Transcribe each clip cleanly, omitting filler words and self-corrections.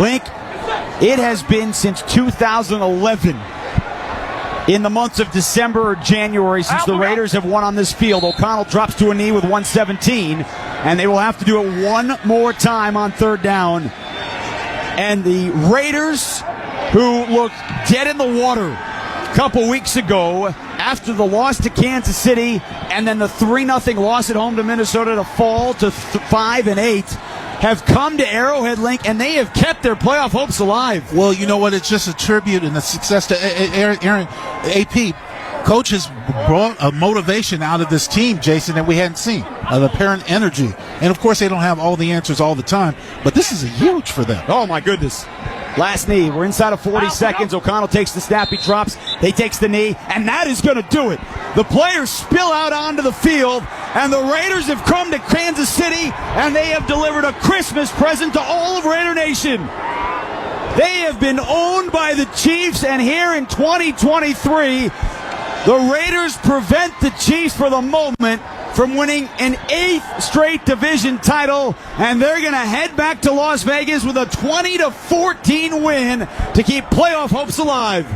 Link, it has been since 2011 in the months of December or January since the Raiders have won on this field. O'Connell drops to a knee with 117, and they will have to do it one more time on third down. And the Raiders, who looked dead in the water a couple weeks ago after the loss to Kansas City and then the 3-0 loss at home to Minnesota to fall to 5-8, have come to Arrowhead, Link, and they have kept their playoff hopes alive. Well, you know what? It's just a tribute and a success to Aaron AP. Coach has brought a motivation out of this team, Jason, that we hadn't seen, of apparent energy. And, of course, they don't have all the answers all the time, but this is huge for them. Oh, my goodness. Last knee. We're inside of 40 seconds. O'Connell takes the snap. He drops. He takes the knee, and that is going to do it. The players spill out onto the field, and the Raiders have come to Kansas City, and they have delivered a Christmas present to all of Raider Nation. They have been owned by the Chiefs, and here in 2023, the Raiders prevent the Chiefs for the moment from winning an 8th straight division title, and they're going to head back to Las Vegas with a 20-14 win to keep playoff hopes alive.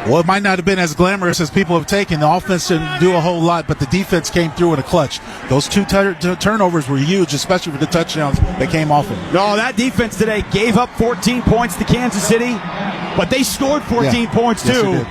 Well, it might not have been as glamorous as people have taken. The offense didn't do a whole lot, but the defense came through in a clutch. Those two turnovers were huge, especially for the touchdowns that came off of them. No, that defense today gave up 14 points to Kansas City, but they scored 14 points too. Yes,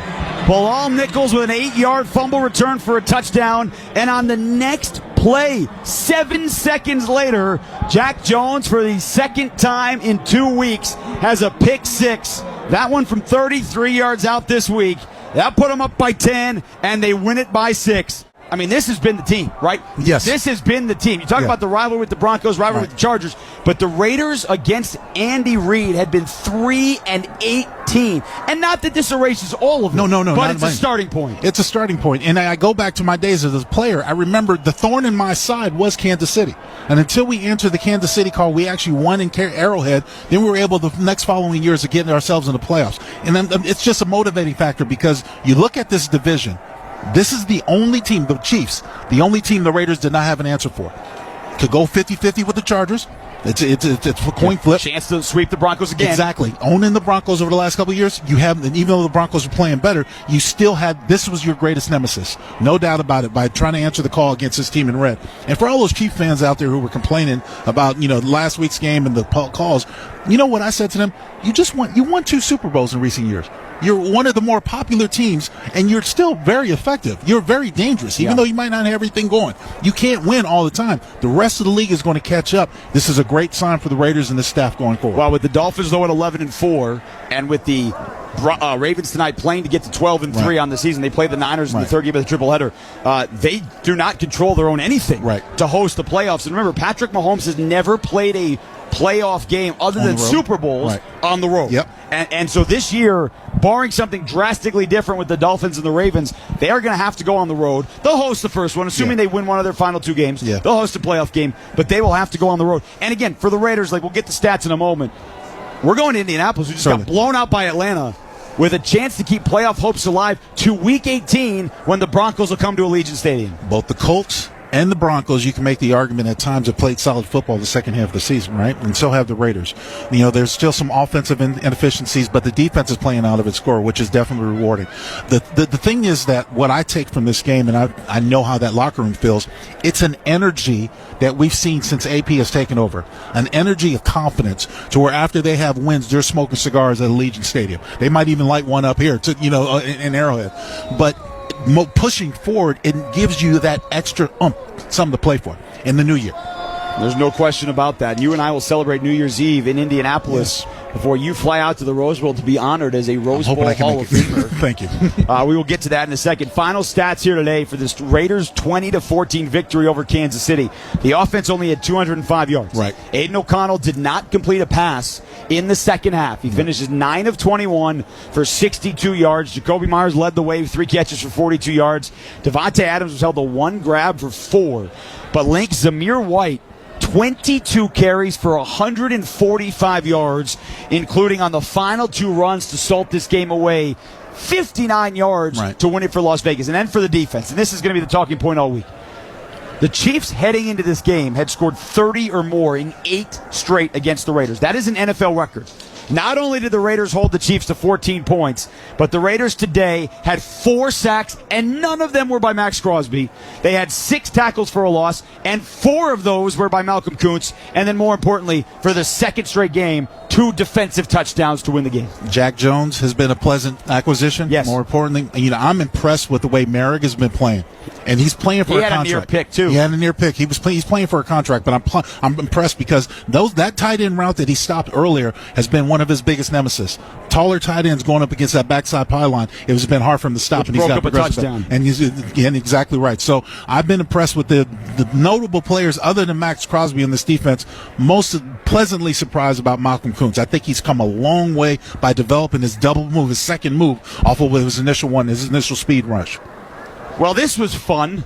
Bilal Nichols with an 8-yard fumble return for a touchdown, and on the next play, 7 seconds later, Jack Jones, for the second time in 2 weeks, has a pick six. That one from 33 yards out this week. That put them up by 10, and they win it by 6. I mean, this has been the team, right? Yes. This has been the team. You talk about the rivalry with the Broncos, rivalry with the Chargers, but the Raiders against Andy Reid had been 3-18. And not that this erases all of it. No. But it's a starting point. It's a starting point. And I go back to my days as a player. I remember the thorn in my side was Kansas City. And until we entered the Kansas City call, we actually won in Arrowhead. Then we were able the next following years to get ourselves in the playoffs. And then it's just a motivating factor because you look at this division. This is the only team, the Chiefs, the only team the Raiders did not have an answer for. Could go 50-50 with the Chargers. It's a coin flip. Chance to sweep the Broncos again. Exactly. Owning the Broncos over the last couple of years, you have, and even though the Broncos were playing better, you still had, this was your greatest nemesis. No doubt about it, by trying to answer the call against this team in red. And for all those Chief fans out there who were complaining about, last week's game and the calls, you know what I said to them? You won 2 Super Bowls in recent years. You're one of the more popular teams, and you're still very effective. You're very dangerous, even though you might not have everything going. You can't win all the time. The rest of the league is going to catch up. This is a great sign for the Raiders and the staff going forward. Well, with the Dolphins, though, at 11-4, and with the Ravens tonight playing to get to 12-3 on the season, they play the Niners in the third game of the triple-header. They do not control their own anything to host the playoffs. And remember, Patrick Mahomes has never played a playoff game other than Super Bowls on the road. Yep. And so this year, barring something drastically different with the Dolphins and the Ravens, they are going to have to go on the road. They'll host the first one, assuming they win one of their final 2 games. Yeah. They'll host a playoff game, but they will have to go on the road. And again, for the Raiders, we'll get the stats in a moment. We're going to Indianapolis, who just got blown out by Atlanta, with a chance to keep playoff hopes alive to Week 18 when the Broncos will come to Allegiant Stadium. Both the Colts and the Broncos, you can make the argument at times have played solid football the second half of the season, right? And so have the Raiders. There's still some offensive inefficiencies, but the defense is playing out of its score, which is definitely rewarding. The thing is that what I take from this game, and I know how that locker room feels, it's an energy that we've seen since AP has taken over. An energy of confidence to where after they have wins, they're smoking cigars at Allegiant Stadium. They might even light one up here, in Arrowhead. But pushing forward, it gives you that extra something to play for in the new year. There's no question about that. You and I will celebrate New Year's Eve in Indianapolis before you fly out to the Rose Bowl to be honored as a Rose Bowl Hall of Famer. Thank you. We will get to that in a second. Final stats here today for this Raiders 20-14 victory over Kansas City. The offense only had 205 yards. Right. Aiden O'Connell did not complete a pass in the second half. He finishes 9 of 21 for 62 yards. Jacoby Myers led the way with 3 catches for 42 yards. Devontae Adams was held to 1 grab for 4. But Link, Zamir White, 22 carries for 145 yards, including on the final 2 runs to salt this game away, 59 yards to win it for Las Vegas. And then for the defense, and this is going to be the talking point all week. The Chiefs heading into this game had scored 30 or more in 8 straight against the Raiders. That is an NFL record. Not only did the Raiders hold the Chiefs to 14 points, but the Raiders today had 4 sacks, and none of them were by Max Crosby. They had 6 tackles for a loss, and 4 of those were by Malcolm Kuntz. And then more importantly, for the second straight game, 2 defensive touchdowns to win the game. Jack Jones has been a pleasant acquisition. Yes. More importantly, I'm impressed with the way Merrick has been playing. And he's playing for a contract. He had a near pick, too. He had a near pick. He's playing for a contract, but I'm impressed because that tight end route that he stopped earlier has been one of his biggest nemesis. Taller tight ends going up against that backside pylon, it has been hard for him to stop. Which and he's got broke up a touchdown. And he's exactly right. So I've been impressed with the notable players other than Max Crosby in this defense. Most pleasantly surprised about Malcolm Kuntz. I think he's come a long way by developing his double move, his second move off of his initial speed rush. Well, this was fun.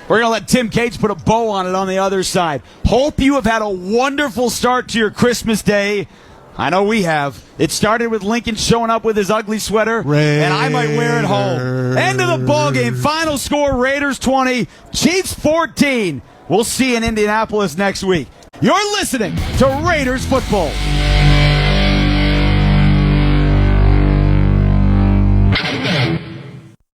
We're going to let Tim Cates put a bow on it on the other side. Hope you have had a wonderful start to your Christmas day. I know we have. It started with Lincoln showing up with his ugly sweater, and I might wear it home. End of the ball game. Final score, Raiders 20, Chiefs 14. We'll see you in Indianapolis next week. You're listening to Raiders Football.